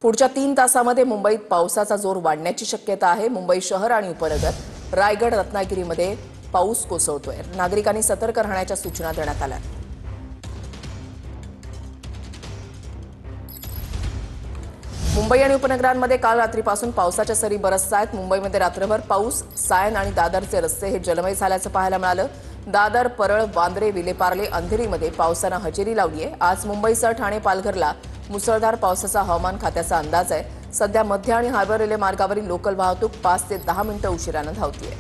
पुढच्या 3 तासांमध्ये मुंबईत पावसाचा जोर वाढण्याची शक्यता आहे। मुंबई शहर आणि उपनगर, रायगड, रत्नागिरीमध्ये पाऊस कोसळतोय। नागरिकांनी सतर्क राहण्याच्या सूचना देण्यात आल्या। मुंबई आणि उपनगरांमध्ये काल रात्रीपासून पावसाच्या सरी बरसतायत। मुंबईमध्ये रात्रभर पाऊस, सायन आणि दादरचे रस्ते हे जलमय झाल्याचं पाहायला मिळालं। दादर, परळ, वांद्रे, विलेपार्ले, अंधेरीमध्ये पावसानं हजेरी लावली आहे। आज मुंबईसह ठाणे, पालघरला मुसळधार पावसाचा हवामान खात्याचा अंदाज आहे। सध्या मध्य आणि हार्बर रेल्वे मार्गावरील लोकल वाहतूक 5 ते 10 मिनिटं उशिरानं धावतीये।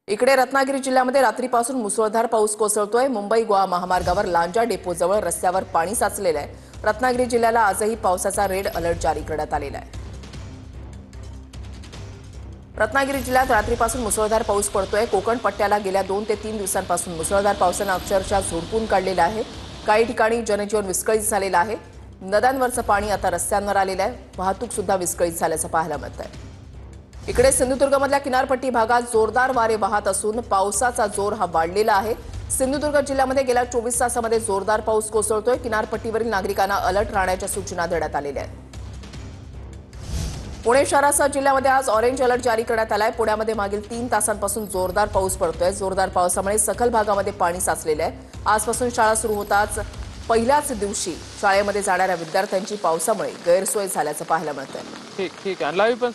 इकडे रत्नागिरी जिल्ह्यामध्ये रात्रीपासून मुसळधार पाऊस कोसळतोय। मुंबई गोवा महामार्गावर लांजा डेपोजवळ रस्त्यावर पाणी साचलेलं आहे। रत्नागिरी जिल्ह्याला आजही पावसाचा रेड अलर्ट जारी करण्यात आलेला आहे। रत्नागिरी जिल्ह्यात रात्रीपासून मुसळधार पाऊस पडतोय। कोकण पट्ट्याला गेल्या 2 ते 3 दिवसांपासून मुसळधार पावसानं अक्षरशः झोडपून काढलेलं आहे। काही ठिकाणी जनजीवन विस्कळीत झालेलं आहे। नद्यांवरचं पाणी आता रस्त्यांवर आलेलं आहे। वाहतूक सुद्धा विस्कळीत झाल्याचं पाहायला मिळत आहे। इकडे सिंधुदुर्गमधल्या किनारपट्टी भागात जोरदार वारे वाहत असून पावसाचा जोर हा वाढलेला आहे। सिंधुदुर्ग जिल्ह्यामध्ये गेल्या 24 तासांमध्ये जोरदार पाऊस कोसळतोय। किनारपट्टीवरील नागरिकांना अलर्ट राहण्याच्या सूचना देण्यात आलेल्या आहेत। पुणे शहरासह जिल्ह्यामध्ये आज ऑरेंज अलर्ट जारी करण्यात आलाय। पुण्यामध्ये मागील 3 तासांपासून जोरदार पाऊस पडतोय। जोरदार पावसामुळे सखल भागामध्ये पाणी साचलेलं आहे। आजपासून शाळा सुरू होताच पहिल्याच दिवशी शाळेमध्ये जाणाऱ्या विद्यार्थ्यांची पावसामुळे गैरसोय झाल्याचं पाहायला मिळतंय। ठीक आहे। लाईव्ह पण